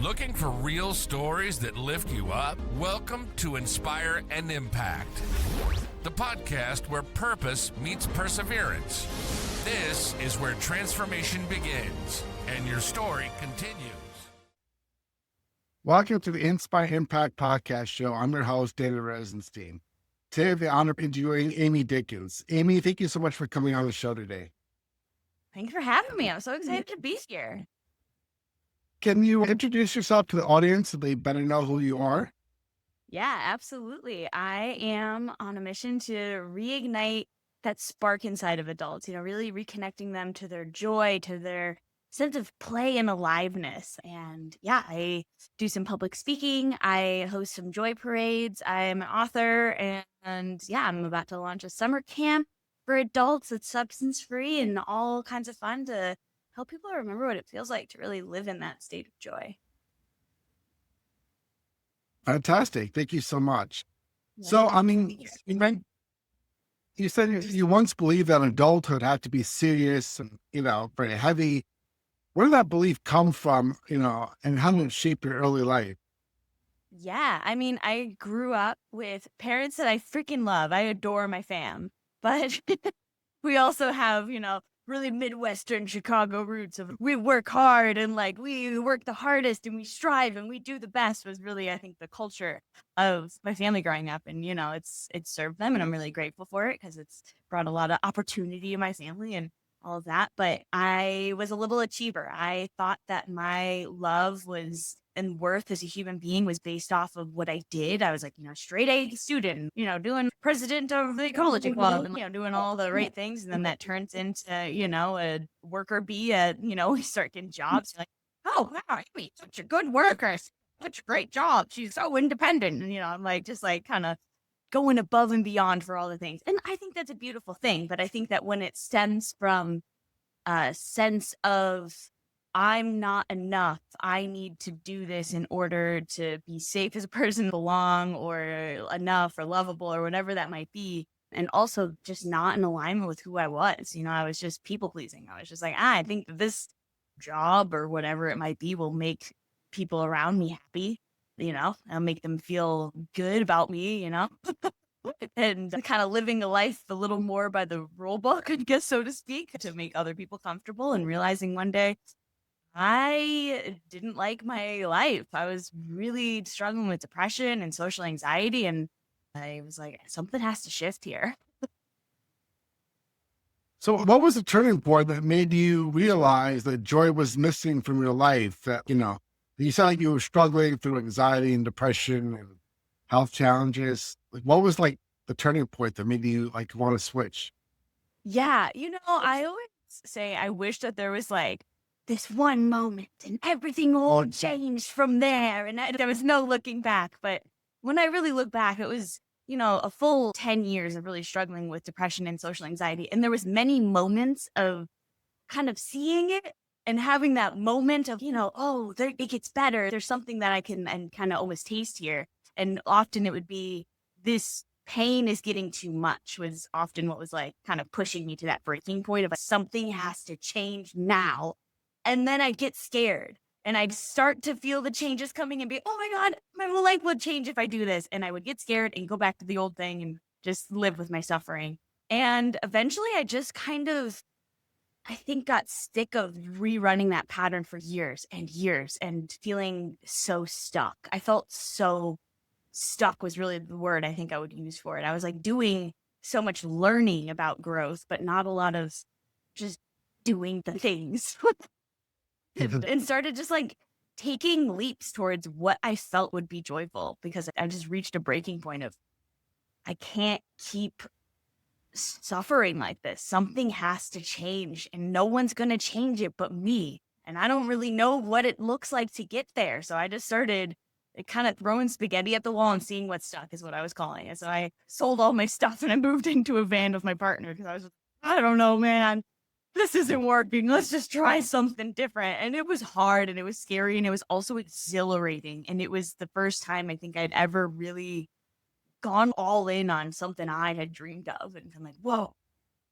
Looking for real stories that lift you up? Welcome to Inspire and Impact, the podcast where purpose meets perseverance. This is where transformation begins and your story continues. Welcome to the Inspire Impact podcast show. I'm your host, David Rosenstein. Today, I have the honor of interviewing Amy Dickens. Amy, thank you so much for coming on the show today. Thanks for having me. I'm so excited to be here. Can you introduce yourself to the audience so they better know who you are? Yeah, absolutely. I am on a mission to reignite that spark inside of adults, really reconnecting them to their joy, to their sense of play and aliveness. And yeah, I do some public speaking. I host some joy parades. I'm an author and yeah, I'm about to launch a summer camp for adults that's substance free and all kinds of fun to help people remember what it feels like to really live in that state of joy. Fantastic. Thank you so much. Yeah. So, you said you once believed that adulthood had to be serious and, very heavy. Where did that belief come from, and how did it shape your early life? Yeah, I grew up with parents that I freaking love. I adore my fam. But we also have, really Midwestern Chicago roots of we work hard and we work the hardest and we strive and we do the best was really, I think, the culture of my family growing up. And, it's served them and I'm really grateful for it because it's brought a lot of opportunity in my family and all of that. But I was a little achiever. I thought that my love was and worth as a human being was based off of what I did. I was like, straight A student, doing president of the ecology club and, doing all the right things. And then that turns into, a worker bee at, we start getting jobs. You're like, oh, wow, Amy's such a good worker. Such a great job. She's so independent. And, I'm just kind of going above and beyond for all the things. And I think that's a beautiful thing. But I think that when it stems from a sense of I'm not enough, I need to do this in order to be safe as a person, belong or enough or lovable or whatever that might be. And also just not in alignment with who I was. I was just people pleasing. I was just like, I think this job or whatever it might be will make people around me happy. I'll make them feel good about me, and kind of living a life a little more by the rule book, I guess, so to speak, to make other people comfortable and realizing one day I didn't like my life. I was really struggling with depression and social anxiety. And I was like, something has to shift here. So what was the turning point that made you realize that joy was missing from your life? That, you sound like you were struggling through anxiety and depression and health challenges. What was the turning point that made you want to switch? Yeah. I always say I wish that there was this one moment and everything all changed from there. And there was no looking back. But when I really look back, it was, a full 10 years of really struggling with depression and social anxiety. And there was many moments of kind of seeing it and having that moment of, it gets better. There's something that I can and kind of almost taste here. And often it would be this pain is getting too much was often what was kind of pushing me to that breaking point of something has to change now. And then I'd get scared and I'd start to feel the changes coming and be, oh my God, my whole life would change if I do this. And I would get scared and go back to the old thing and just live with my suffering. And eventually I just kind of, I think, got sick of rerunning that pattern for years and feeling so stuck. I felt so stuck was really the word I think I would use for it. I was doing so much learning about growth, but not a lot of just doing the things. And started just taking leaps towards what I felt would be joyful because I just reached a breaking point of I can't keep suffering like this. Something has to change and no one's going to change it but me. And I don't really know what it looks like to get there. So I just started kind of throwing spaghetti at the wall and seeing what stuck is what I was calling it. So I sold all my stuff and I moved into a van with my partner because I was I don't know, man. This isn't working. Let's just try something different. And it was hard and it was scary and it was also exhilarating. And it was the first time I think I'd ever really gone all in on something I had dreamed of. And I'm like, whoa,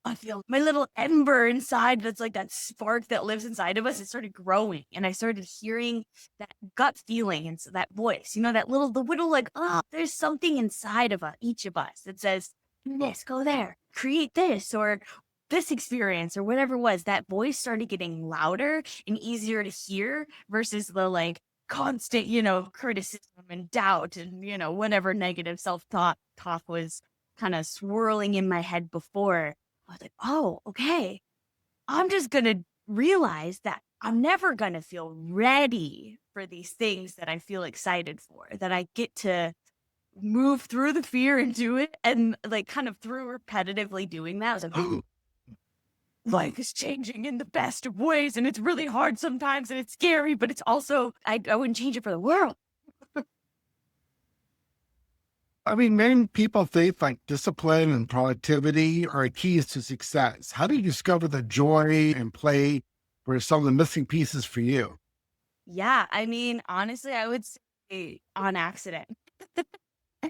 I feel my little ember inside that's like that spark that lives inside of us. It started growing and I started hearing that gut feeling and so that voice, that the little like, oh, there's something inside of each of us that says, "Do this, go there, create this, or this experience," or whatever it was. That voice started getting louder and easier to hear versus the like constant, criticism and doubt and, whatever negative self-talk was kind of swirling in my head before. I was like, oh, okay. I'm just going to realize that I'm never going to feel ready for these things that I feel excited for, that I get to move through the fear and do it. And like kind of through repetitively doing that, I was like, oh, life is changing in the best of ways. And it's really hard sometimes and it's scary, but it's also, I wouldn't change it for the world. I mean, many people think like discipline and productivity are keys to success. How do you discover the joy and play were some of the missing pieces for you? Yeah. I mean, honestly, I would say on accident.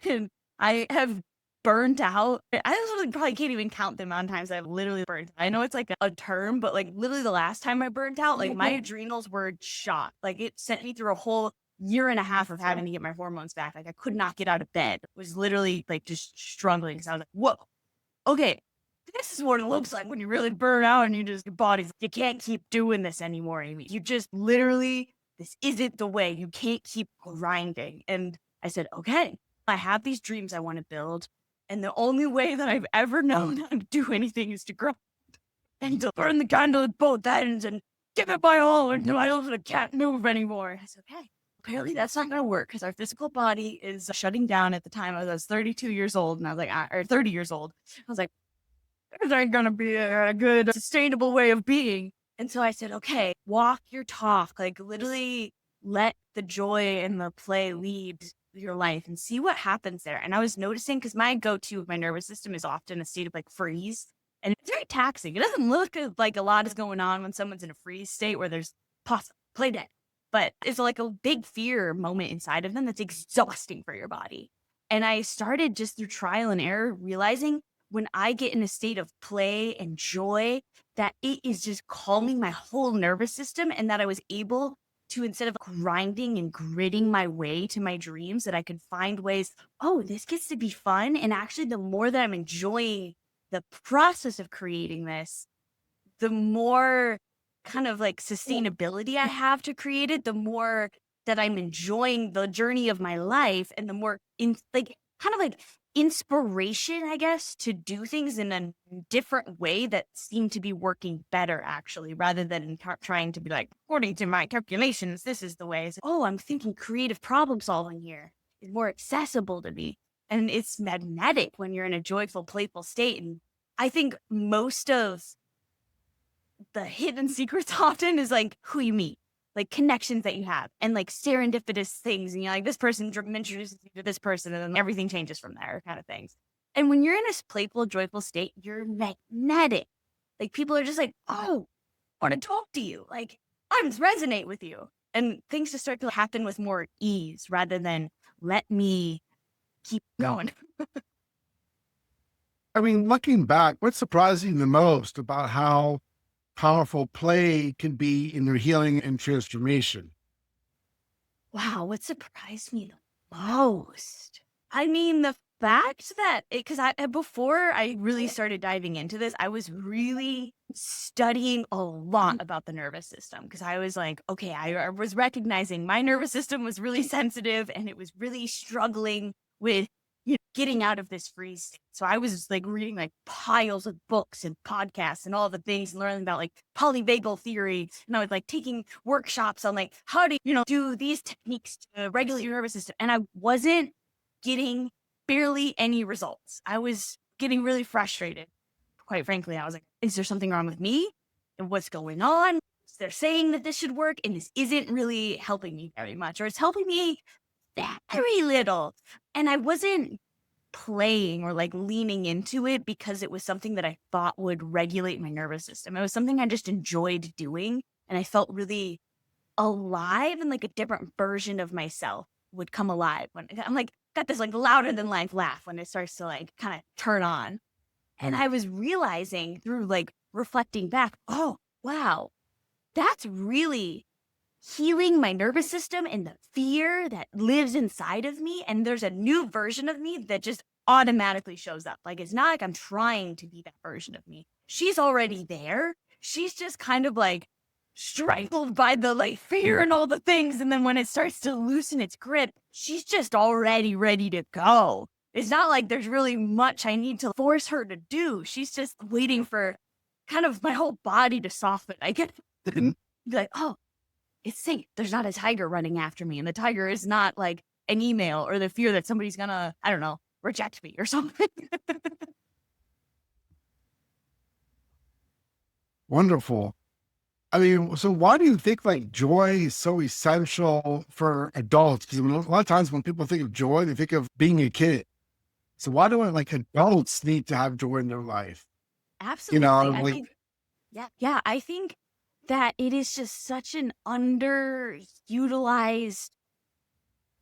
And I have burned out. I literally probably can't even count the amount of times I've literally burned out. I know it's like a term, but like literally the last time I burned out, like my adrenals were shot. Like it sent me through a whole year and a half of having to get my hormones back. Like I could not get out of bed. It was literally like just struggling. Because I was like, whoa, okay, this is what it looks like when you really burn out and your body's, you can't keep doing this anymore, Amy. You just literally, this isn't the way. You can't keep grinding. And I said, okay, I have these dreams I want to build. And the only way that I've ever known how to do anything is to grind and to burn the candle at both ends and give it my all until I can't move anymore. I said, okay, apparently that's not going to work because our physical body is shutting down. At the time I was 32 years old and I was like, or 30 years old. I was like, this ain't going to be a good, sustainable way of being. And so I said, okay, walk your talk, like literally let the joy and the play lead your life and see what happens there. And I was noticing because my go-to of my nervous system is often a state of like freeze. And it's very taxing. It doesn't look like a lot is going on when someone's in a freeze state where there's play dead. But it's like a big fear moment inside of them that's exhausting for your body. And I started just through trial and error realizing when I get in a state of play and joy, that it is just calming my whole nervous system and that I was able to, instead of grinding and gritting my way to my dreams, that I could find ways, oh, this gets to be fun. And actually, the more that I'm enjoying the process of creating this, the more kind of like sustainability I have to create it, the more that I'm enjoying the journey of my life and the more kind of like inspiration, I guess, to do things in a different way that seem to be working better, actually, rather than trying to be like, according to my calculations, this is the way. It's, oh, I'm thinking creative problem solving here is more accessible to me. And it's magnetic when you're in a joyful, playful state. And I think most of the hidden secrets often is like who you meet, like connections that you have and like serendipitous things. And you're like, this person introduces you to this person and then everything changes from there kind of things. And when you're in a playful, joyful state, you're magnetic. Like people are just like, oh, I want to talk to you. Like I just resonate with you. And things just start to happen with more ease rather than let me keep going. I mean, looking back, what surprised you the most about how powerful play can be in your healing and transformation? Wow, what surprised me the most? I mean, the fact that because before I really started diving into this, I was really studying a lot about the nervous system because I was like, okay, I was recognizing my nervous system was really sensitive and it was really struggling with getting out of this freeze state. So I was like reading like piles of books and podcasts and all the things and learning about like polyvagal theory. And I was like taking workshops on like how to, do these techniques to regulate your nervous system. And I wasn't getting barely any results. I was getting really frustrated. Quite frankly, I was like, is there something wrong with me? And what's going on? They're saying that this should work and this isn't really helping me very much, or it's helping me very little. And I wasn't playing or like leaning into it because it was something that I thought would regulate my nervous system. It was something I just enjoyed doing. And I felt really alive and like a different version of myself would come alive when I'm like, got this like louder than life laugh when it starts to like kind of turn on. And I was realizing through like reflecting back, oh, wow, that's really healing my nervous system and the fear that lives inside of me. And there's a new version of me that just automatically shows up. Like, it's not like I'm trying to be that version of me. She's already there. She's just kind of like strangled by the like fear and all the things. And then when it starts to loosen its grip, she's just already ready to go. It's not like there's really much I need to force her to do. She's just waiting for kind of my whole body to soften. I get be like, oh, it's safe. There's not a tiger running after me. And the tiger is not like an email or the fear that somebody's gonna, I don't know, reject me or something. Wonderful. I mean, so why do you think like joy is so essential for adults? Because a lot of times when people think of joy, they think of being a kid. So why do like adults need to have joy in their life? Absolutely. I Like, think, yeah, I think that it is just such an underutilized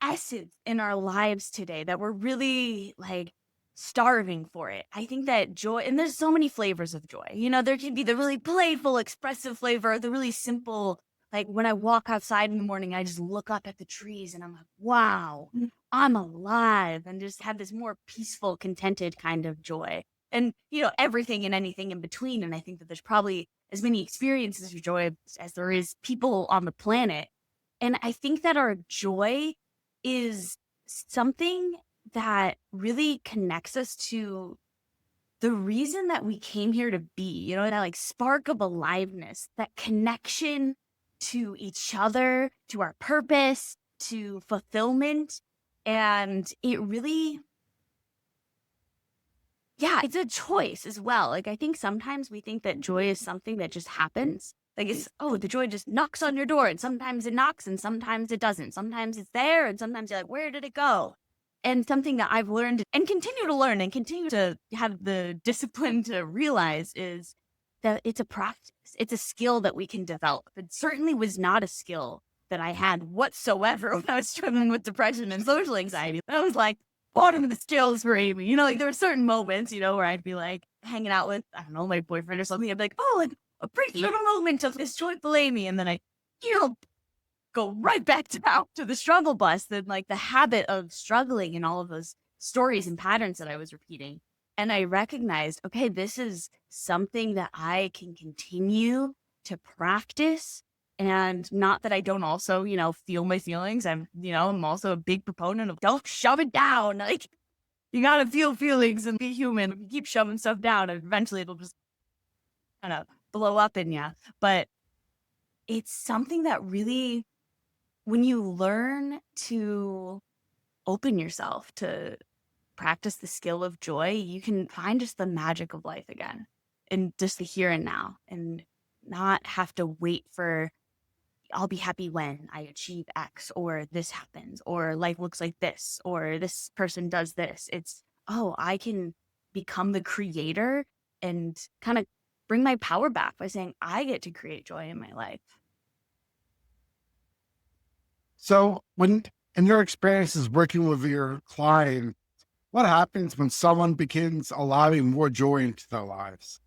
essence in our lives today that we're really like starving for it. I think that joy, and there's so many flavors of joy. There can be the really playful, expressive flavor, the really simple, like when I walk outside in the morning, I just look up at the trees and I'm like, wow, I'm alive, and just have this more peaceful, contented kind of joy. And, everything and anything in between. And I think that there's probably as many experiences of joy as there is people on the planet. And I think that our joy is something that really connects us to the reason that we came here to be, that like spark of aliveness, that connection to each other, to our purpose, to fulfillment. And it really, it's a choice as well. Like, I think sometimes we think that joy is something that just happens. Like, the joy just knocks on your door, and sometimes it knocks and sometimes it doesn't. Sometimes it's there and sometimes you're like, where did it go? And something that I've learned and continue to learn and continue to have the discipline to realize is that it's a practice. It's a skill that we can develop. It certainly was not a skill that I had whatsoever when I was struggling with depression and social anxiety. I was like, bottom of the scales for Amy. Like there were certain moments, where I'd be like hanging out with, I don't know, my boyfriend or something. I'd be like, oh, like a brief little moment of this joyful Amy. And then I, go right back down to the struggle bus, and like the habit of struggling and all of those stories and patterns that I was repeating. And I recognized, okay, this is something that I can continue to practice. And not that I don't also, feel my feelings. I'm also a big proponent of don't shove it down. Like, you got to feel feelings and be human. If you keep shoving stuff down, eventually it'll just kind of blow up in you. But it's something that really, when you learn to open yourself to practice the skill of joy, you can find just the magic of life again, and just the here and now, and not have to wait for, I'll be happy when I achieve X, or this happens, or life looks like this, or this person does this. It's, I can become the creator and kind of bring my power back by saying I get to create joy in my life. so when in your experiences working with your client, what happens when someone begins allowing more joy into their lives?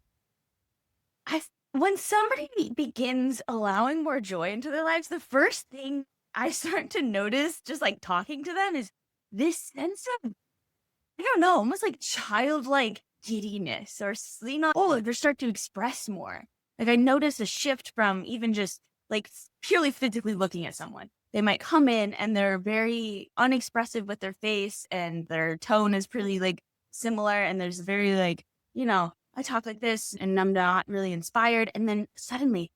When somebody begins allowing more joy into their lives, the first thing I start to notice, just like talking to them, is this sense of, I don't know, almost like childlike giddiness, or, they start to express more. Like, I notice a shift from even just like purely physically looking at someone. They might come in and they're very unexpressive with their face, and their tone is pretty like similar. And there's very like, I talk like this and I'm not really inspired. And then suddenly,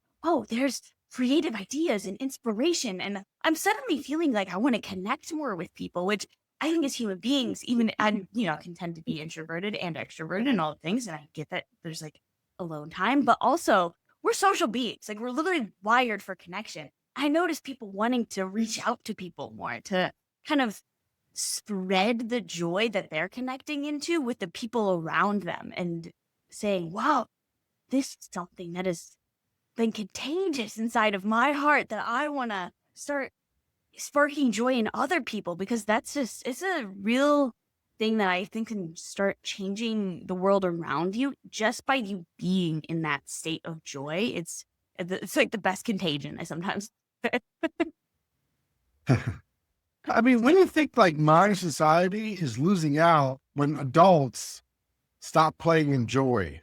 there's creative ideas and inspiration. And I'm suddenly feeling like I want to connect more with people, which I think as human beings, even I, can tend to be introverted and extroverted and all the things. And I get that there's like alone time, but also we're social beings. Like, we're literally wired for connection. I notice people wanting to reach out to people more, to kind of spread the joy that they're connecting into with the people around them, and saying, wow, this is something that has been contagious inside of my heart that I want to start sparking joy in other people, because that's just, it's a real thing that I think can start changing the world around you just by you being in that state of joy. It's like the best contagion, I sometimes. I mean, when you think like modern society is losing out when adults stop playing in joy.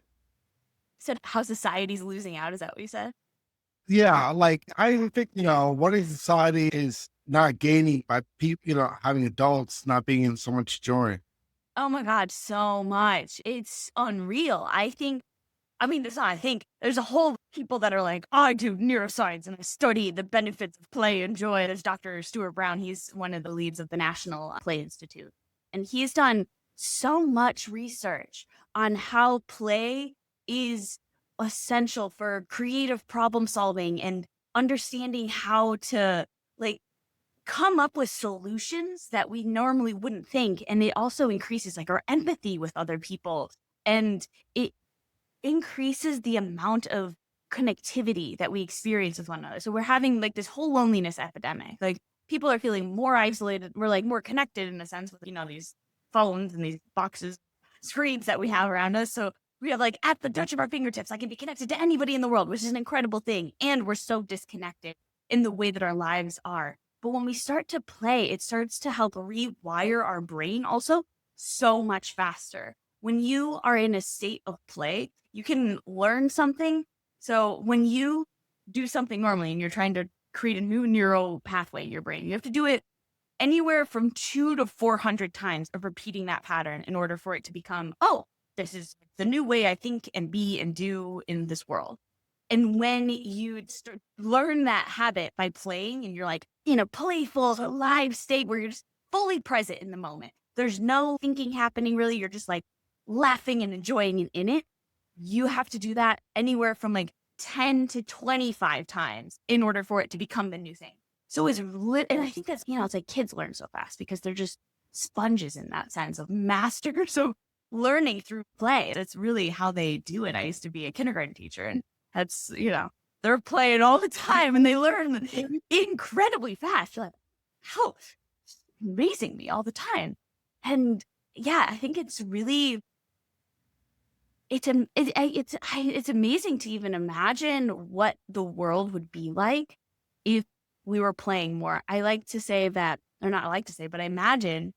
Said how society's losing out. Is that what you said? Yeah, like I think, what if society is not gaining by people, having adults not being in so much joy. Oh my God, so much. It's unreal. There's a whole people that are like, I do neuroscience and I study the benefits of play and joy. There's Dr. Stuart Brown. He's one of the leads of the National Play Institute. And he's done so much research on how play is essential for creative problem solving and understanding how to like come up with solutions that we normally wouldn't think. And it also increases like our empathy with other people. And it increases the amount of connectivity that we experience with one another. So we're having like this whole loneliness epidemic. Like people are feeling more isolated. We're like more connected in a sense with, these phones and these boxes, screens that we have around us. So we have like at the touch of our fingertips, I can be connected to anybody in the world, which is an incredible thing. And we're so disconnected in the way that our lives are. But when we start to play, it starts to help rewire our brain also so much faster. When you are in a state of play, you can learn something. So when you do something normally and you're trying to create a new neural pathway in your brain, you have to do it anywhere from 200 to 400 times of repeating that pattern in order for it to become, oh, this is the new way I think and be and do in this world. And when you learn that habit by playing and you're like in a playful, alive state where you're just fully present in the moment, there's no thinking happening really. You're just like laughing and enjoying in it. You have to do that anywhere from like 10 to 25 times in order for it to become the new thing. So and I think that's, it's like kids learn so fast because they're just sponges in that sense of masters of learning through play. That's really how they do it. I used to be a kindergarten teacher and that's, they're playing all the time and they learn incredibly fast. You're like, how amazing me all the time. And yeah, I think it's really, it's amazing to even imagine what the world would be like if we were playing more. I like to say that, or not I like to say, but I imagine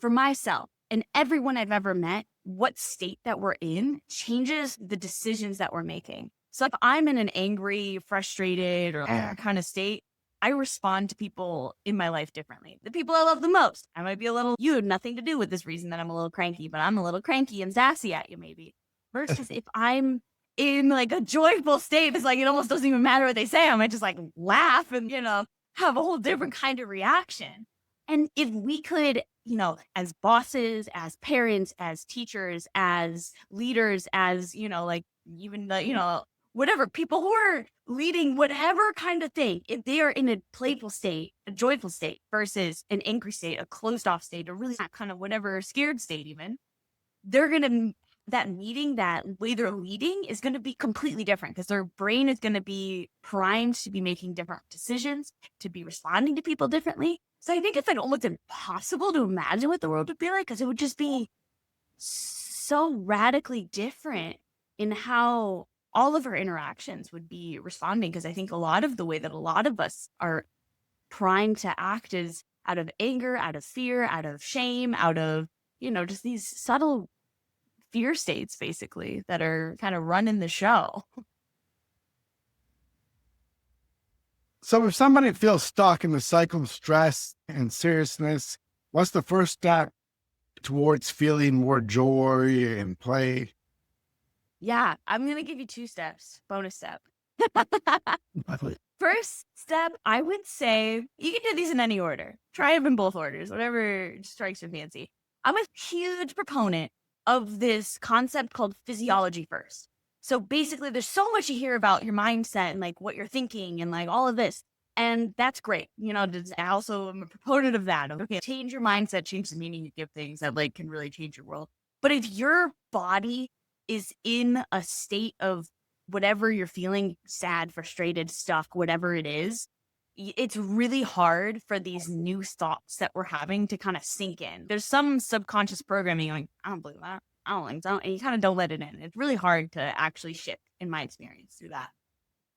for myself and everyone I've ever met, what state that we're in changes the decisions that we're making. So if I'm in an angry, frustrated, or kind of state, I respond to people in my life differently. The people I love the most, I might be you have nothing to do with this reason that I'm a little cranky, but I'm a little cranky and sassy at you maybe. Versus if I'm in like a joyful state, it's like, it almost doesn't even matter what they say. I might just like laugh and, have a whole different kind of reaction. And if we could, as bosses, as parents, as teachers, as leaders, as, like even the, whatever, people who are leading whatever kind of thing, if they are in a playful state, a joyful state versus an angry state, a closed off state, or really kind of whatever scared state even, they're going to, that way they're leading is going to be completely different because their brain is going to be primed to be making different decisions, to be responding to people differently. So I think it's like almost impossible to imagine what the world would be like because it would just be so radically different in how all of our interactions would be responding. Because I think a lot of the way that a lot of us are primed to act is out of anger, out of fear, out of shame, out of, just these subtle fear states basically that are kind of running the show. So if somebody feels stuck in the cycle of stress and seriousness, what's the first step towards feeling more joy and play? Yeah, I'm going to give you 2 steps. Bonus step. First step, I would say you can do these in any order. Try them in both orders, whatever strikes your fancy. I'm a huge proponent of this concept called physiology first. So basically, there's so much you hear about your mindset and like what you're thinking and like all of this. And that's great. I also am a proponent of that. Okay, change your mindset, change the meaning you give things that like can really change your world. But if your body is in a state of whatever you're feeling, sad, frustrated, stuck, whatever it is, it's really hard for these new thoughts that we're having to kind of sink in. There's some subconscious programming like, I don't believe that. I don't think so. And you kind of don't let it in. It's really hard to actually shift, in my experience, through that.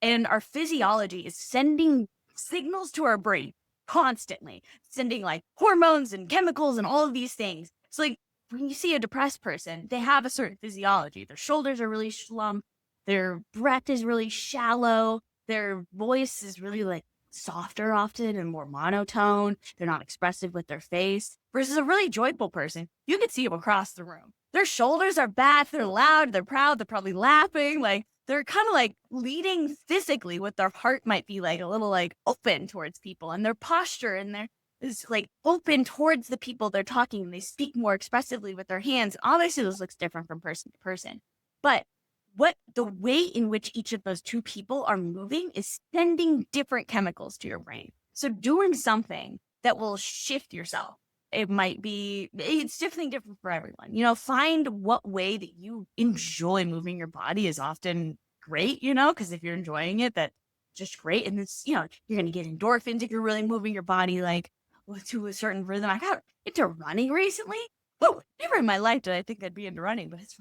And our physiology is sending signals to our brain constantly, sending like hormones and chemicals and all of these things. So like when you see a depressed person, they have a certain physiology. Their shoulders are really slumped. Their breath is really shallow. Their voice is really like softer often and more monotone. They're not expressive with their face. Versus a really joyful person, you can see them across the room. Their shoulders are back. They're loud. They're proud. They're probably laughing. Like they're kind of like leading physically with their heart might be like a little like open towards people, and their posture and their is like open towards the people they're talking, and they speak more expressively with their hands. Obviously, this looks different from person to person, but what the way in which each of those two people are moving is sending different chemicals to your brain. So doing something that will shift yourself. It might be, it's definitely different for everyone. You know, find what way that you enjoy moving your body is often great, you know, because if you're enjoying it, that's just great. And it's, you know, you're going to get endorphins if you're really moving your body like to a certain rhythm. I got into running recently. Whoa, never in my life did I think I'd be into running, but it's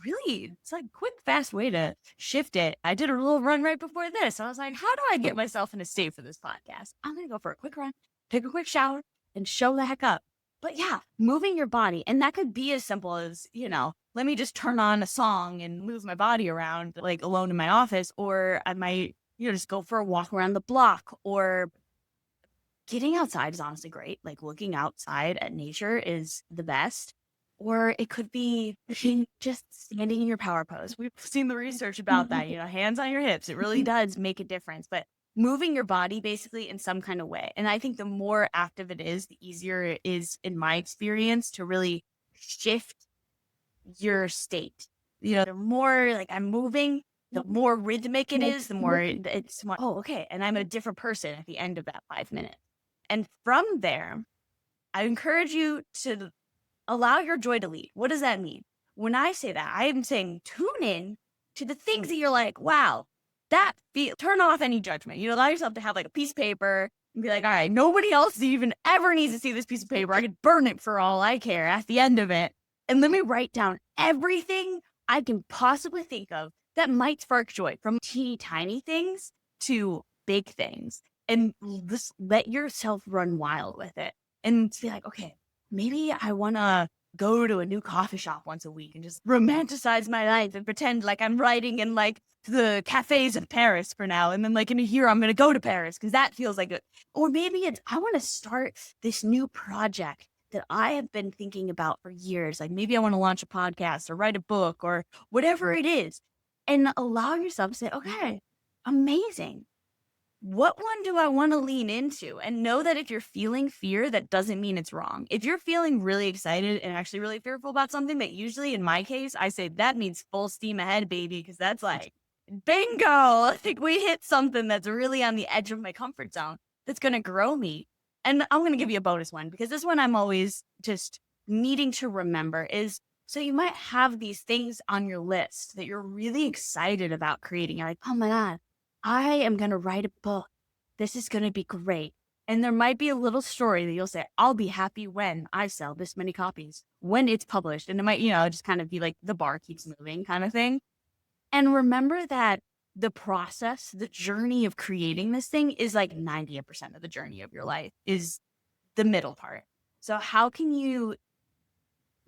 like a quick, fast way to shift it. I did a little run right before this. I was like, how do I get myself in a state for this podcast? I'm going to go for a quick run, take a quick shower, and show the heck up. But yeah, moving your body. And that could be as simple as, you know, let me just turn on a song and move my body around like alone in my office. Or I might, you know, just go for a walk around the block. Or getting outside is honestly great. Like looking outside at nature is the best. Or it could be just standing in your power pose. We've seen the research about that, you know, hands on your hips. It really does make a difference. But moving your body basically in some kind of way. And I think the more active it is, the easier it is, in my experience, to really shift your state. You know, the more like I'm moving, the more rhythmic it is, the more it's more, oh, okay. And I'm a different person at the end of that 5 minutes. And from there, I encourage you to allow your joy to lead. What does that mean? When I say that, I am saying tune in to the things that you're like, wow, turn off any judgment. You allow yourself to have like a piece of paper and be like, all right, nobody else even ever needs to see this piece of paper. I could burn it for all I care at the end of it. And let me write down everything I can possibly think of that might spark joy, from teeny tiny things to big things. And just let yourself run wild with it and be like, okay, maybe I want to go to a new coffee shop once a week and just romanticize my life and pretend like I'm writing in like the cafes of Paris for now. And then like in a year, I'm going to go to Paris because that feels like it. Or maybe it's, I want to start this new project that I have been thinking about for years. Like maybe I want to launch a podcast or write a book or whatever it is. And allow yourself to say, okay, amazing. What one do I want to lean into? And know that if you're feeling fear, that doesn't mean it's wrong. If you're feeling really excited and actually really fearful about something, that usually in my case, I say that means full steam ahead, baby, because that's like, bingo. I think we hit something that's really on the edge of my comfort zone that's going to grow me. And I'm going to give you a bonus one, because this one I'm always just needing to remember is, so you might have these things on your list that you're really excited about creating. You're like, oh my God, I am going to write a book. This is going to be great. And there might be a little story that you'll say, I'll be happy when I sell this many copies, when it's published. And it might, you know, just kind of be like the bar keeps moving kind of thing. And remember that the process, the journey of creating this thing is like 90% of the journey of your life is the middle part. So how can you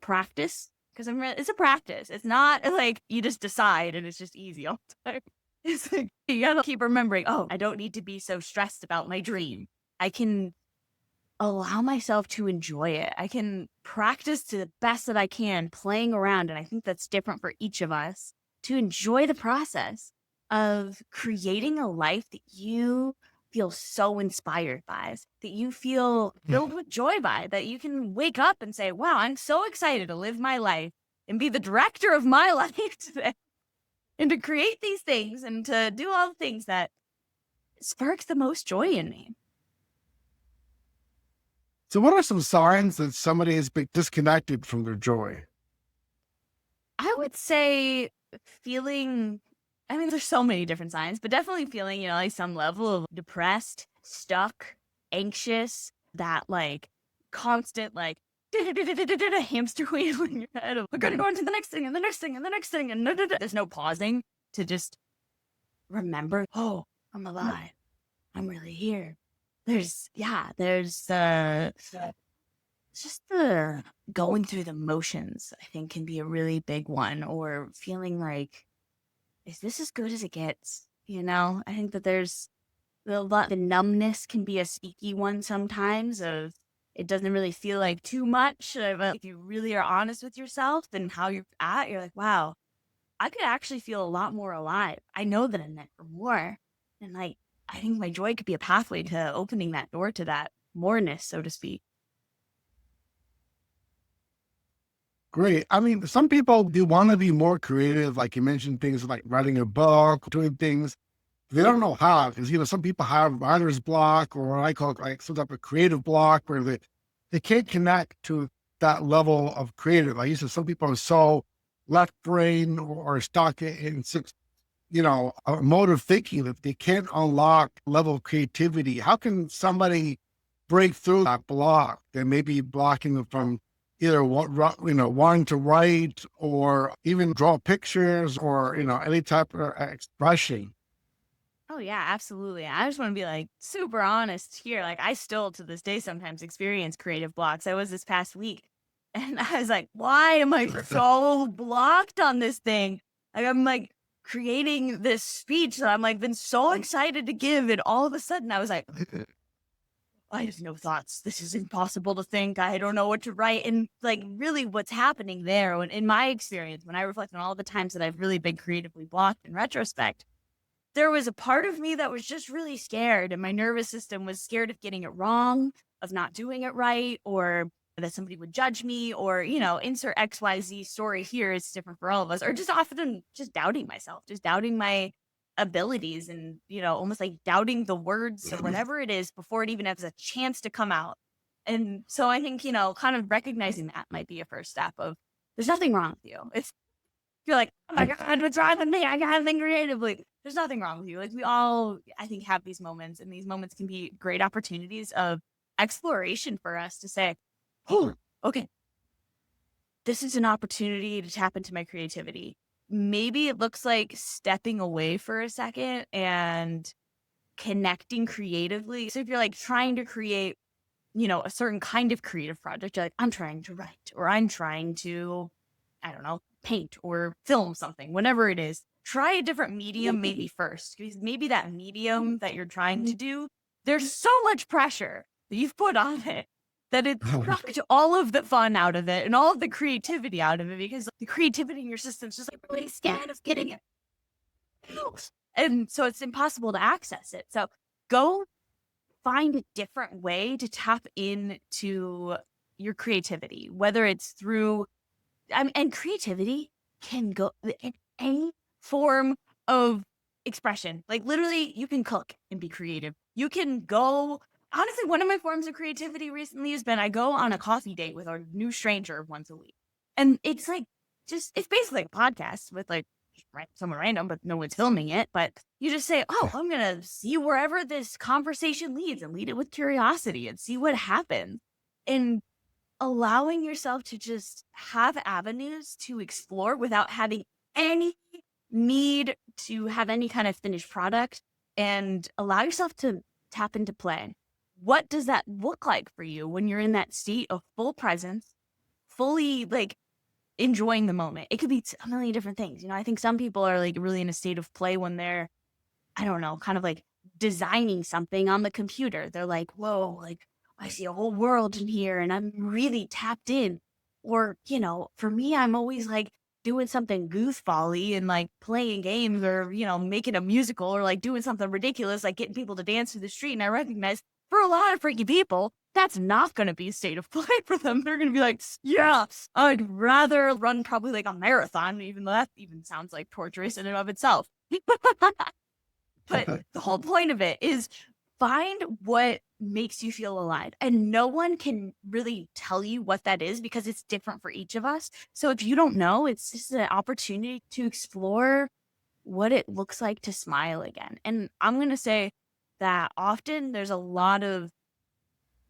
practice? Because it's a practice. It's not like you just decide and it's just easy all the time. It's like, you gotta keep remembering, oh, I don't need to be so stressed about my dream. I can allow myself to enjoy it. I can practice to the best that I can, playing around. And I think that's different for each of us, to enjoy the process of creating a life that you feel so inspired by, that you feel filled with joy by, that you can wake up and say, wow, I'm so excited to live my life and be the director of my life today. And to create these things and to do all the things that sparks the most joy in me. So what are some signs that somebody has been disconnected from their joy? I would say feeling I mean, there's so many different signs, but definitely feeling, like some level of depressed, stuck, anxious, that like constant, like hamster wheel in your head of, we're going to go into the next thing and the next thing and the next thing. And there's no pausing to just remember, oh, I'm alive. I'm really here. There's just the going through the motions, I think, can be a really big one, or feeling like, is this as good as it gets? I think that there's the numbness can be a sneaky one sometimes, of it doesn't really feel like too much. But if you really are honest with yourself and how you're like, wow, I could actually feel a lot more alive. I know that I'm meant for more. And like, I think my joy could be a pathway to opening that door to that moreness, so to speak. Great. I mean, some people do want to be more creative. Like you mentioned, things like writing a book, doing things. They don't know how, because, some people have writer's block, or what I call like some type of creative block, where they can't connect to that level of creative. Like you said, some people are so left brain or stuck in a mode of thinking that they can't unlock level of creativity. How can somebody break through that block that may be blocking them from either wanting to write or even draw pictures or any type of expression? Oh yeah, absolutely. I just want to be like super honest here. Like, I still to this day sometimes experience creative blocks. I was this past week and I was like, why am I so blocked on this thing? Like, I'm like creating this speech that I'm like been so excited to give, and all of a sudden I was like, I have no thoughts. This is impossible to think. I don't know what to write. And like, really what's happening there, when in my experience, when I reflect on all the times that I've really been creatively blocked in retrospect, there was a part of me that was just really scared, and my nervous system was scared of getting it wrong, of not doing it right, or that somebody would judge me, or, insert XYZ story here. It's different for all of us, or just often just doubting myself, just doubting my abilities, and, almost like doubting the words or whatever it is before it even has a chance to come out. And so I think, kind of recognizing that might be a first step of, there's nothing wrong with you. If you're like, oh my God, what's wrong with me? I gotta think creatively. There's nothing wrong with you. Like, we all, I think, have these moments, and these moments can be great opportunities of exploration for us to say, oh, okay, this is an opportunity to tap into my creativity. Maybe it looks like stepping away for a second and connecting creatively. So if you're like trying to create, a certain kind of creative project, you're like, I'm trying to write, or I'm trying to, I don't know, paint or film something, whatever it is, try a different medium maybe first, because maybe that medium that you're trying to do, there's so much pressure that you've put on it that it sucked all of the fun out of it and all of the creativity out of it, because the creativity in your system's just like really scared of getting it. And so it's impossible to access it. So go find a different way to tap into your creativity, whether it's through, and creativity can go in any form of expression. Like, literally, you can cook and be creative. You can go, honestly, one of my forms of creativity recently has been, I go on a coffee date with a new stranger once a week. And it's like, it's basically like a podcast with like someone random, but no one's filming it. But you just say, oh, I'm going to see wherever this conversation leads, and lead it with curiosity and see what happens. And allowing yourself to just have avenues to explore without having any need to have any kind of finished product, and allow yourself to tap into play. What does that look like for you when you're in that state of full presence, fully like enjoying the moment? It could be a million different things. I think some people are like really in a state of play when they're, I don't know, kind of like designing something on the computer. They're like, whoa, like I see a whole world in here and I'm really tapped in. Or, for me, I'm always like doing something goofball-y and like playing games, or, making a musical, or like doing something ridiculous, like getting people to dance through the street. And I recognize for a lot of freaky people, that's not going to be a state of play for them. They're going to be like, yeah, I'd rather run probably like a marathon, even though that even sounds like torturous in and of itself. But the whole point of it is find what makes you feel alive. And no one can really tell you what that is, because it's different for each of us. So if you don't know, it's just an opportunity to explore what it looks like to smile again. And I'm going to say that often there's a lot of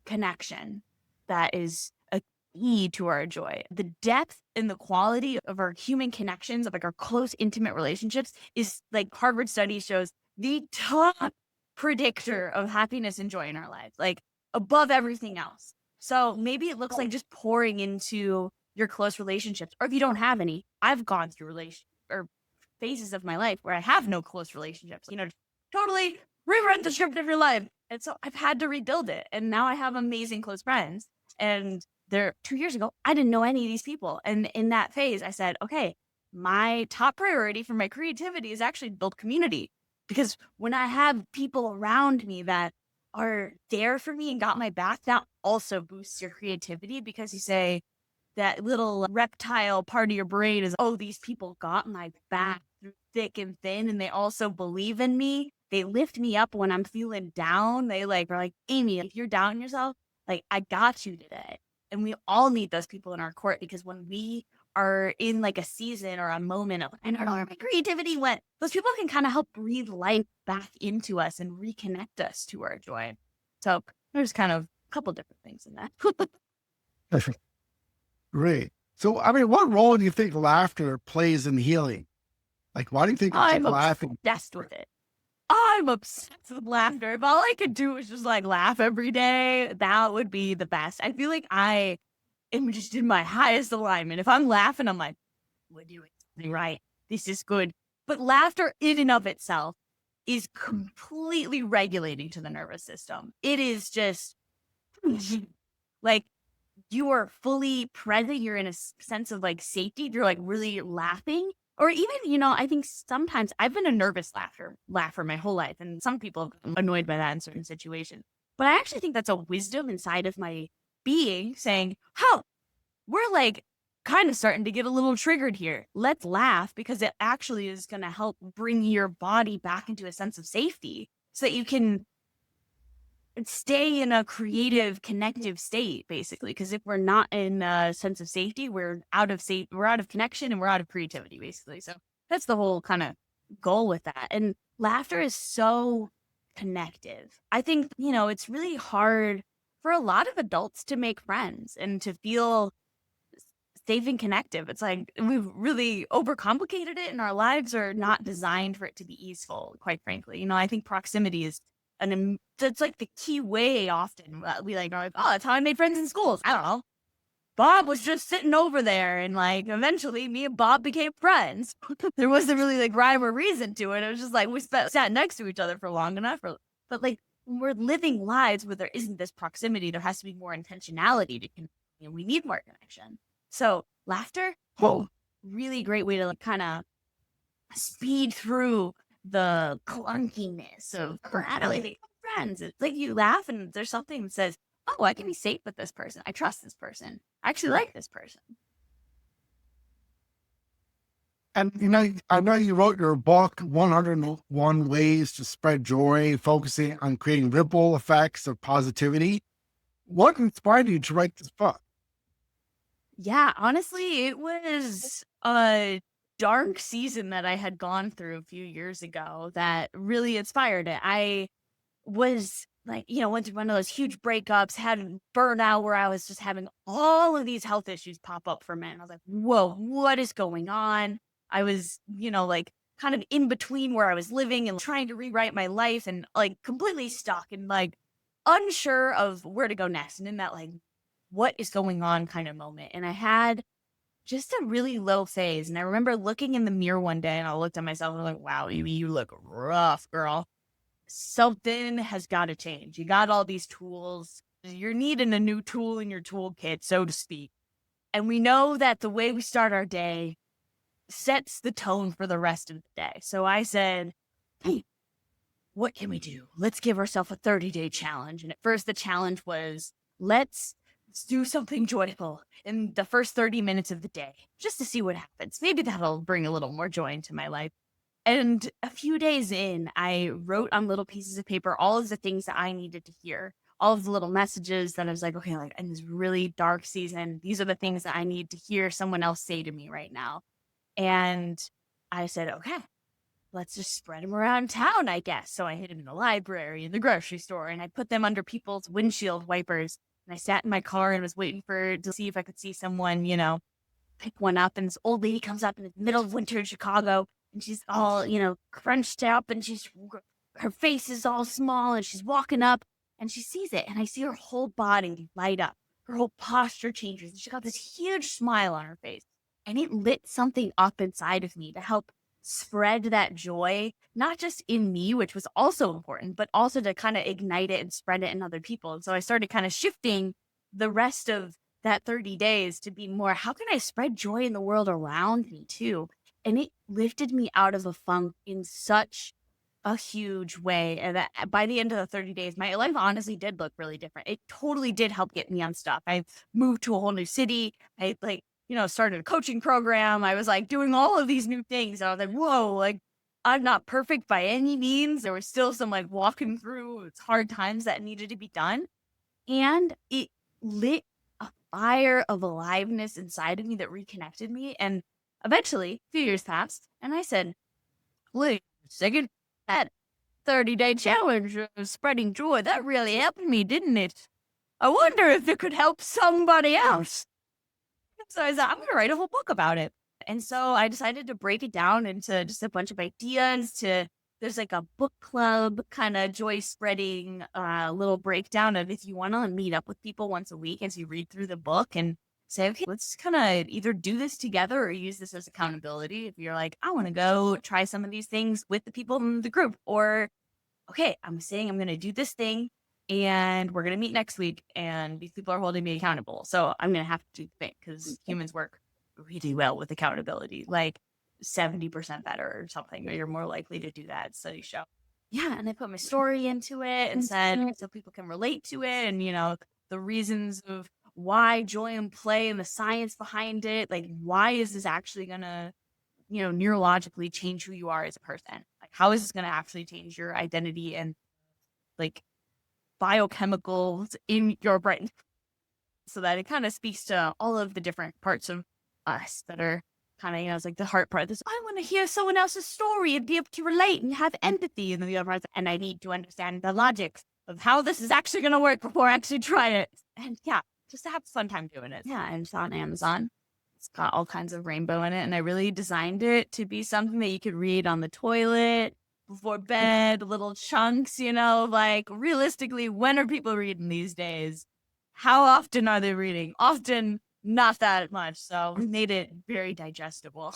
connection that is a key to our joy. The depth and the quality of our human connections, of like our close, intimate relationships, is like Harvard study shows the top predictor of happiness and joy in our lives, like above everything else. So maybe it looks like just pouring into your close relationships, or if you don't have any. I've gone through or phases of my life where I have no close relationships, totally rewrite the script of your life. And so I've had to rebuild it. And now I have amazing close friends. And 2 years ago, I didn't know any of these people. And in that phase, I said, okay, my top priority for my creativity is actually build community. Because when I have people around me that are there for me and got my back, that also boosts your creativity, because you say that little reptile part of your brain is, oh, these people got my back through thick and thin, and they also believe in me. They lift me up when I'm feeling down. They are like, Amy, if you're down on yourself, like, I got you today. And we all need those people in our court, because when we are in like a season or a moment of, I don't know where my creativity went, those people can kind of help breathe life back into us and reconnect us to our joy. So there's kind of a couple different things in that. Great. So, I mean, what role do you think laughter plays in healing? Like, why do you think I'm laughing? obsessed with it. I'm obsessed with laughter. If all I could do was just like laugh every day, that would be the best. I feel like I am just in my highest alignment. If I'm laughing, I'm like, we're doing something right. This is good. But laughter in and of itself is completely regulating to the nervous system. It is just like, you are fully present. You're in a sense of like safety. You're like really laughing. Or even, I think sometimes I've been a nervous laugher my whole life. And some people have been annoyed by that in certain situations. But I actually think that's a wisdom inside of my being saying, oh, we're like kind of starting to get a little triggered here. Let's laugh, because it actually is going to help bring your body back into a sense of safety so that you can stay in a creative, connective state, basically. Because if we're not in a sense of safety, we're out of connection, and we're out of creativity, basically. So that's the whole kind of goal with that. And laughter is so connective. I think, it's really hard for a lot of adults to make friends and to feel safe and connective. It's like we've really overcomplicated it, and our lives are not designed for it to be easeful, quite frankly. I think proximity is that's like the key way often. We are like, oh, that's how I made friends in schools. I don't know. Bob was just sitting over there, and like eventually me and Bob became friends. There wasn't really like rhyme or reason to it. It was just like we sat next to each other for long enough. But like when we're living lives where there isn't this proximity, there has to be more intentionality to we need more connection. So laughter, really great way to like kind of speed through the clunkiness of making friends. It's like you laugh and there's something that says, oh, I can be safe with this person. I trust this person. I actually like this person. And, I know you wrote your book, 101 Ways to Spread Joy, focusing on creating ripple effects of positivity. What inspired you to write this book? Yeah, honestly, it was a dark season that I had gone through a few years ago that really inspired it. I was like, went through one of those huge breakups, had burnout where I was just having all of these health issues pop up for men. I was like, whoa, what is going on? I was, like kind of in between where I was living and trying to rewrite my life, and like completely stuck and like unsure of where to go next. And in that like, what is going on kind of moment. And I had just a really low phase. And I remember looking in the mirror one day, and I looked at myself and I was like, wow, you look rough, girl. Something has got to change. You got all these tools. You're needing a new tool in your toolkit, so to speak. And we know that the way we start our day sets the tone for the rest of the day. So I said, hey, what can we do? Let's give ourselves a 30-day challenge. And at first the challenge was, let's do something joyful in the first 30 minutes of the day, just to see what happens. Maybe that'll bring a little more joy into my life. And a few days in, I wrote on little pieces of paper all of the things that I needed to hear, all of the little messages that I was like, okay, like in this really dark season, these are the things that I need to hear someone else say to me right now. And I said, okay, let's just spread them around town, I guess. So I hid them in the library, in the grocery store, and I put them under people's windshield wipers. And I sat in my car and was waiting to see if I could see someone, pick one up. And this old lady comes up in the middle of winter in Chicago, and she's all, crunched up, and her face is all small, and she's walking up, and she sees it, and I see her whole body light up. Her whole posture changes, and she got this huge smile on her face. And it lit something up inside of me to help spread that joy, not just in me, which was also important, but also to kind of ignite it and spread it in other people. And so I started kind of shifting the rest of that 30 days to be more, how can I spread joy in the world around me too? And it lifted me out of a funk in such a huge way. And that by the end of the 30 days, my life honestly did look really different. It totally did help get me unstuck. I moved to a whole new city. I started a coaching program. I was like doing all of these new things. And I was like, whoa, like I'm not perfect by any means. There was still some like walking through hard times that needed to be done. And it lit a fire of aliveness inside of me that reconnected me. And eventually, a few years passed, and I said, wait a second, that 30-day challenge of spreading joy, that really helped me, didn't it? I wonder if it could help somebody else. So I said, I'm going to write a whole book about it. And so I decided to break it down into just a bunch of ideas. There's like a book club kind of joy spreading little breakdown of if you want to meet up with people once a week as you read through the book and say, okay, let's kind of either do this together or use this as accountability. If you're like, I want to go try some of these things with the people in the group, or, okay, I'm saying I'm going to do this thing and we're going to meet next week and these people are holding me accountable. So I'm going to have to do the thing because humans work really well with accountability, like 70% better or something. Or you're more likely to do that. Studies show. Yeah. And I put my story into it and said, so people can relate to it. And, the reasons of why joy and play and the science behind it, like, why is this actually going to, neurologically change who you are as a person? Like, how is this going to actually change your identity and like biochemicals in your brain? So that it kind of speaks to all of the different parts of us that are kind of, it's like the heart part. This, I want to hear someone else's story and be able to relate and have empathy. And then the other part, and I need to understand the logic of how this is actually going to work before I actually try it. And yeah, just to have a fun time doing it. Yeah, and it's on Amazon. It's got all kinds of rainbow in it. And I really designed it to be something that you could read on the toilet, before bed, little chunks, like realistically, when are people reading these days? How often are they reading? Often not that much. So we made it very digestible.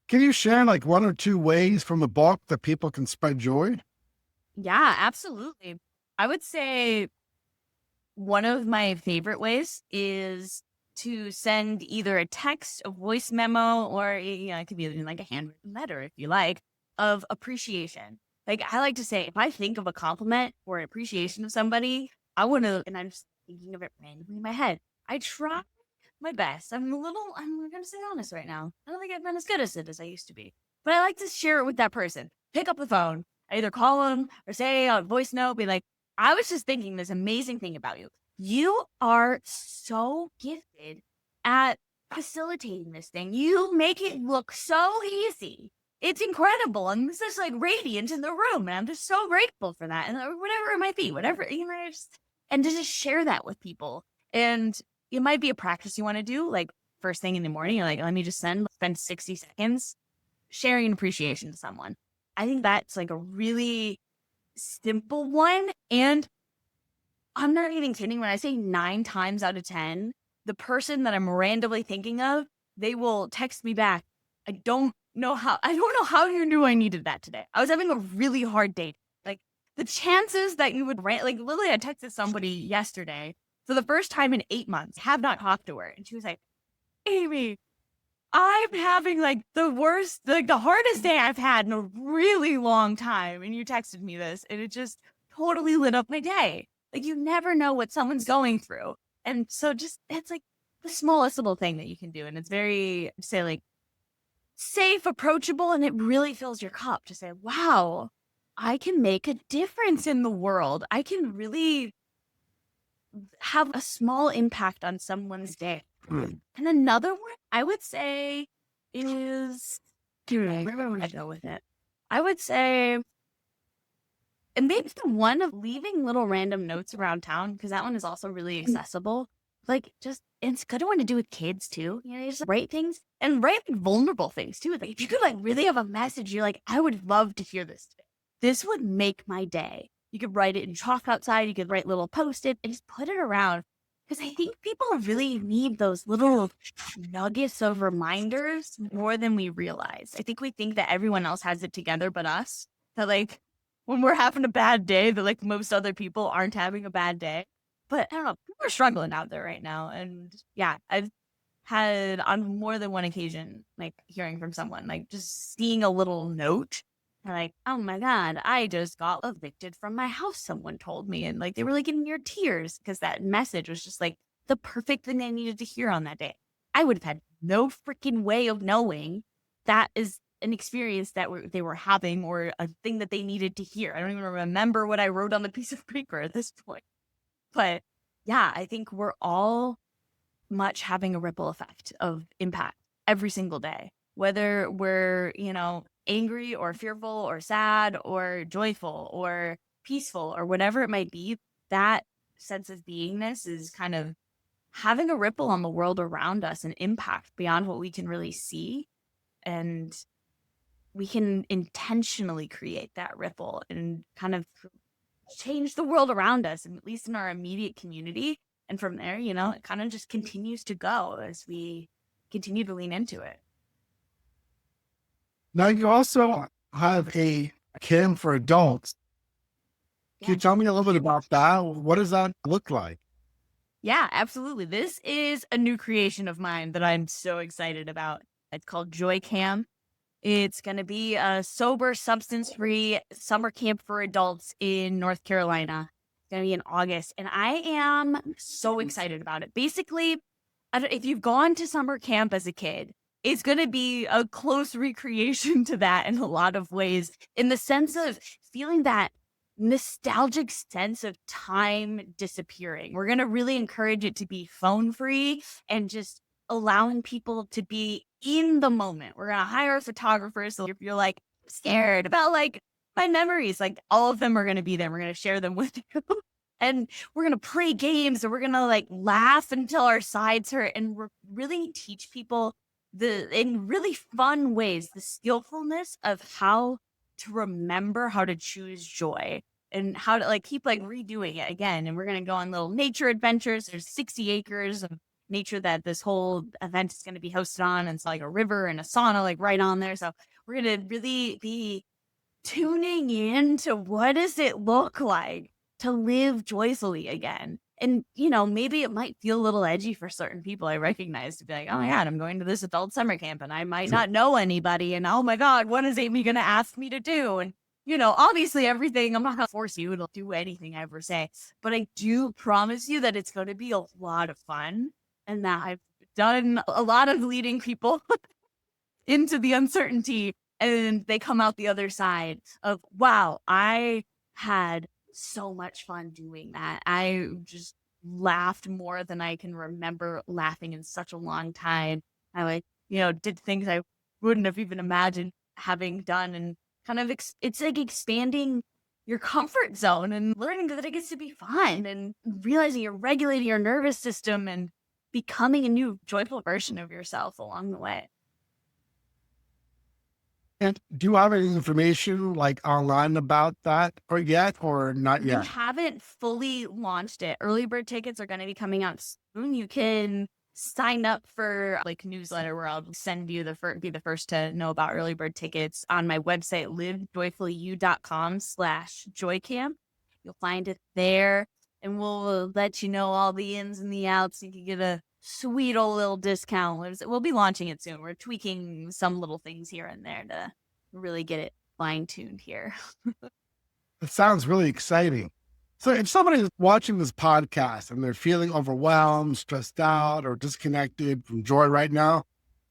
Can you share like one or two ways from the book that people can spread joy? Yeah, absolutely. I would say one of my favorite ways is to send either a text, a voice memo, or it could be like a handwritten letter if you like, of appreciation. Like I like to say, if I think of a compliment or an appreciation of somebody, I want to, and I'm just thinking of it randomly in my head. I try my best. I'm going to say honest right now. I don't think I've been as good at it as I used to be, but I like to share it with that person. Pick up the phone. I either call them or say a voice note, be like, I was just thinking this amazing thing about you. You are so gifted at facilitating this thing. You make it look so easy. It's incredible. And this is like radiant in the room. And I'm just so grateful for that. And whatever it might be, and to just share that with people. And it might be a practice you want to do, like first thing in the morning. You're like, let me just spend 60 seconds sharing appreciation to someone. I think that's like a really simple one. And I'm not even kidding when I say 9 times out of 10, the person that I'm randomly thinking of, they will text me back. I don't know how you knew I needed that today. I was having a really hard day. Like the chances that you would like literally I texted somebody yesterday for the first time in 8 months, have not talked to her. And she was like, Amy, I'm having like the worst, like the hardest day I've had in a really long time. And you texted me this and it just totally lit up my day. Like you never know what someone's going through. And so it's like the smallest little thing that you can do. And it's very, say like safe, approachable, and it really fills your cup to say, wow, I can make a difference in the world. I can really have a small impact on someone's day. And another one I would say is Where would I go with it? I would say, and maybe the one of leaving little random notes around town, because that one is also really accessible. Like, just, it's a good one to do with kids too. You know, you just write things and write like, vulnerable things too. Like, if you could like really have a message, you're like, I would love to hear this today. This would make my day. You could write it in chalk outside. You could write little post-it and just put it around. Because I think people really need those little nuggets of reminders more than we realize. I think we think that everyone else has it together but us. That like when we're having a bad day, that like most other people aren't having a bad day. But I don't know, people are struggling out there right now. And yeah, I've had on more than one occasion, like hearing from someone, like just seeing a little note. And like, oh my God, I just got evicted from my house, someone told me. And like they were like in near tears because that message was just like the perfect thing they needed to hear on that day. I would have had no freaking way of knowing that is an experience that they were having or a thing that they needed to hear. I don't even remember what I wrote on the piece of paper at this point. But yeah, I think we're all much having a ripple effect of impact every single day, whether we're, you know, angry or fearful or sad or joyful or peaceful or whatever it might be. That sense of beingness is kind of having a ripple on the world around us and impact beyond what we can really see. And we can intentionally create that ripple and kind of change the world around us, and at least in our immediate community. And from there, you know, it kind of just continues to go as we continue to lean into it. Now, you also have a camp for adults. Can you tell me a little bit about that? What does that look like? Yeah, absolutely. This is a new creation of mine that I'm so excited about. It's called Joy Camp. It's going to be a sober, substance-free summer camp for adults in North Carolina. It's going to be in August, and I am so excited about it. Basically, if you've gone to summer camp as a kid, it's going to be a close recreation to that in a lot of ways, in the sense of feeling that nostalgic sense of time disappearing. We're going to really encourage it to be phone-free and just allowing people to be in the moment. We're going to hire a photographer. So if you're like scared about like my memories, like all of them are going to be there. We're going to share them with you. And we're going to play games and we're going to like laugh until our sides hurt and really teach people in really fun ways, the skillfulness of how to remember how to choose joy and how to like keep like redoing it again. And we're going to go on little nature adventures. There's 60 acres of nature that this whole event is going to be hosted on. And it's like a river and a sauna like right on there. So we're going to really be tuning in to what does it look like to live joyfully again. And, you know, maybe it might feel a little edgy for certain people, I recognize, to be like, oh my God, I'm going to this adult summer camp and I might not know anybody. And oh my God, what is Amy going to ask me to do? And, you know, obviously everything, I'm not going to force you to do anything I ever say, but I do promise you that it's going to be a lot of fun and that I've done a lot of leading people into the uncertainty and they come out the other side of, wow, I had so much fun doing that. I just laughed more than I can remember laughing in such a long time. I like, you know, did things I wouldn't have even imagined having done, and kind of it's like expanding your comfort zone and learning that it gets to be fun and realizing you're regulating your nervous system and becoming a new joyful version of yourself along the way. And do you have any information like online about that or not We yet? haven't fully launched it. Early bird tickets are going to be coming out soon. You can sign up for like newsletter where I'll send you be the first to know about early bird tickets on my website, livejoyfullyu.com/joycamp. You'll find it there and we'll let you know all the ins and the outs. You can get a sweet old little discount. We'll be launching it soon. We're tweaking some little things here and there to really get it fine-tuned here. It sounds really exciting. So if somebody's watching this podcast and they're feeling overwhelmed, stressed out, or disconnected from joy right now,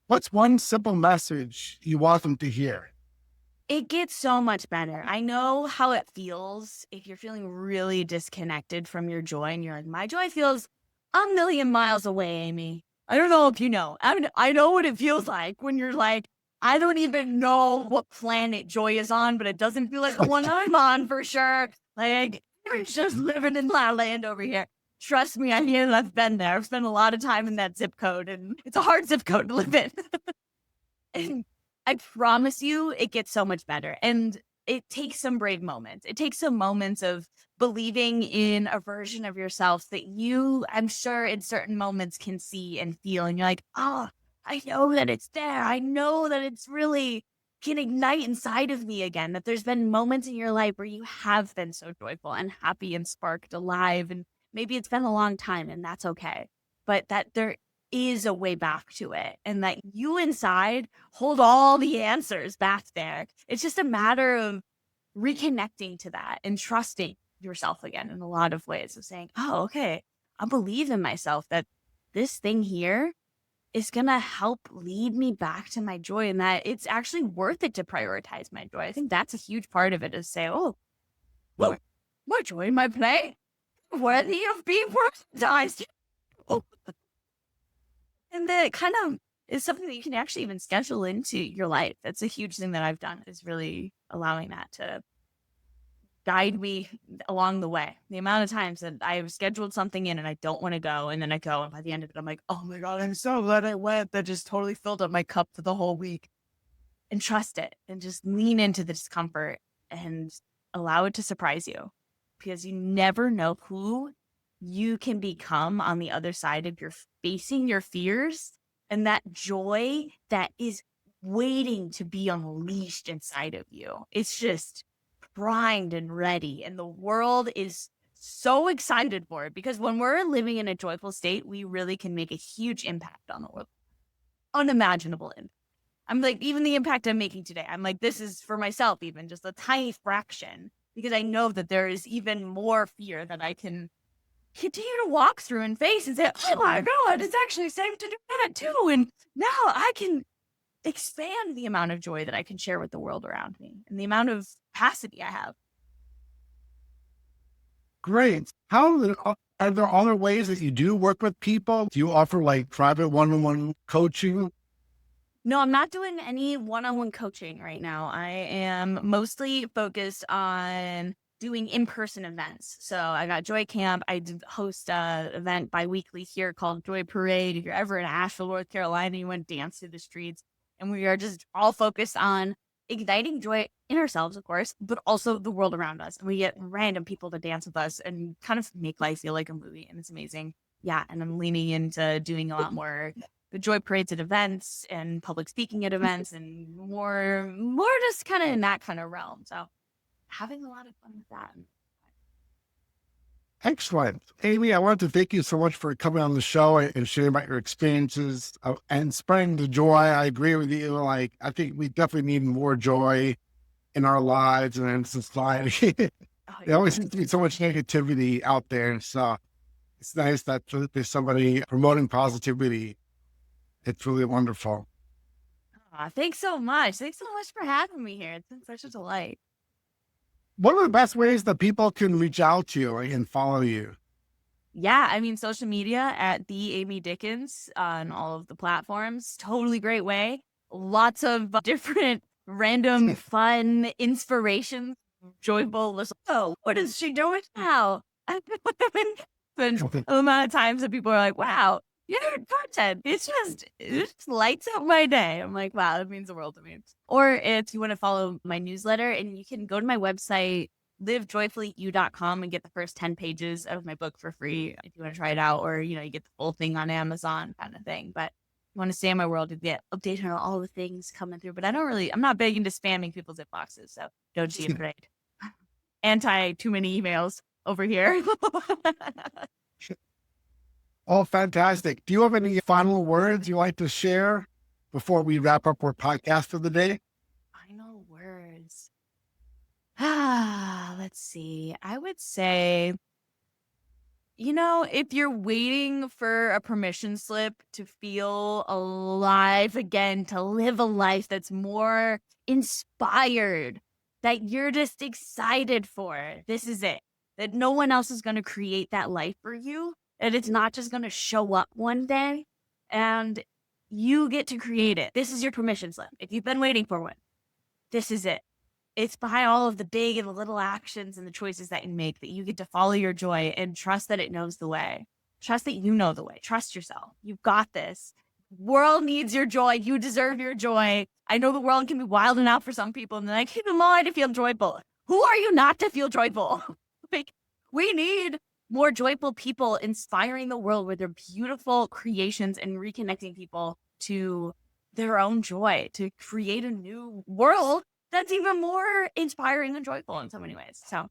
what's one simple message you want them to hear? It gets so much better. I know how it feels if you're feeling really disconnected from your joy and you're like, my joy feels a million miles away, Amy. I don't know if you know. I know what it feels like when you're like I don't even know what planet Joy is on, but it doesn't feel like the one I'm on for sure. Like, it's just living in La Land over here. Trust me, I've been there. I've spent a lot of time in that zip code, and it's a hard zip code to live in. And I promise you, it gets so much better. And it takes some brave moments. It takes some moments of believing in a version of yourself that you, I'm sure, in certain moments can see and feel. And you're like, oh, I know that it's there. I know that it's really can ignite inside of me again. That there's been moments in your life where you have been so joyful and happy and sparked alive. And maybe it's been a long time, and that's okay. But that there is a way back to it, and that you inside hold all the answers back there. It's just a matter of reconnecting to that and trusting yourself again in a lot of ways of saying, oh, okay, I believe in myself that this thing here is going to help lead me back to my joy, and that it's actually worth it to prioritize my joy. I think that's a huge part of it, is say, oh, well, my joy, my play, worthy of being prioritized. Oh. And that kind of is something that you can actually even schedule into your life. That's a huge thing that I've done, is really allowing that to guide me along the way. The amount of times that I've scheduled something in and I don't want to go, and then I go, and by the end of it, I'm like, oh my God, I'm so glad I went. That just totally filled up my cup for the whole week. And trust it, and just lean into the discomfort and allow it to surprise you, because you never know who you can become on the other side of your facing your fears, and that joy that is waiting to be unleashed inside of you. It's just primed and ready, and the world is so excited for it, because when we're living in a joyful state, we really can make a huge impact on the world. Unimaginable impact. I'm like, even the impact I'm making today, I'm like, this is for myself, even just a tiny fraction, because I know that there is even more fear that I can continue to walk through and face and say, oh my God, it's actually safe to do that too. And now I can expand the amount of joy that I can share with the world around me, and the amount of capacity I have. Great. Are there other ways that you do work with people? Do you offer like private one-on-one coaching? No, I'm not doing any one-on-one coaching right now. I am mostly focused on doing in-person events. So I got Joy Camp. I host an event bi-weekly here called Joy Parade. If you're ever in Asheville, North Carolina, you want to dance through the streets. And we are just all focused on igniting joy in ourselves, of course, but also the world around us. And we get random people to dance with us and kind of make life feel like a movie. And it's amazing. Yeah. And I'm leaning into doing a lot more the joy parades at events and public speaking at events, and more just kind of in that kind of realm. So having a lot of fun with that. Excellent. Amy, I want to thank you so much for coming on the show and sharing about your experiences and spreading the joy. I agree with you. Like, I think we definitely need more joy in our lives and in society. There always seems to be so much negativity out there. So it's nice that there's somebody promoting positivity. It's really wonderful. Thanks so much. Thanks so much for having me here. It's been such a delight. What are the best ways that people can reach out to you and follow you? Yeah, I mean, social media at the Amy Dickens on all of the platforms. Totally great way. Lots of different random fun inspirations, joyful. Oh, what is she doing now? And the amount of times that people are like, wow, your content, it just lights up my day. I'm like, wow, that means the world to me. Or if you want to follow my newsletter, and you can go to my website, livejoyfullyu.com, and get the first 10 pages of my book for free if you want to try it out, or, you get the full thing on Amazon kind of thing. But you want to stay in my world to get updated on all the things coming through. But I'm not big into spamming people's inboxes, so don't be afraid. Anti too many emails over here. Oh, fantastic. Do you have any final words you like to share before we wrap up our podcast for the day? Final words. Let's see. I would say, if you're waiting for a permission slip to feel alive again, to live a life that's more inspired, that you're just excited for, this is it. That no one else is going to create that life for you. And it's not just going to show up one day. And You get to create it. This is your permission slip. If you've been waiting for one, this is it. It's behind all of the big and the little actions and the choices that you make that you get to follow your joy and trust that it knows the way. Trust that you know the way. Trust yourself. You've got this. World needs your joy. You deserve your joy. I know the world can be wild enough for some people, and they're like, who am I to feel joyful? Who are you not to feel joyful? Like, we need more joyful people inspiring the world with their beautiful creations and reconnecting people to their own joy, to create a new world that's even more inspiring and joyful in so many ways. So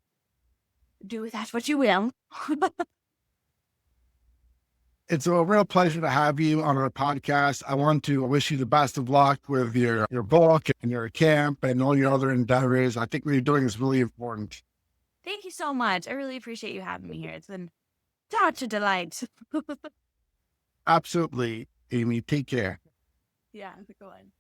do with that what you will. It's a real pleasure to have you on our podcast. I want to wish you the best of luck with your book and your camp and all your other endeavors. I think what you're doing is really important. Thank you so much. I really appreciate you having me here. It's been such a delight. Absolutely, Amy. Take care. Yeah, go on.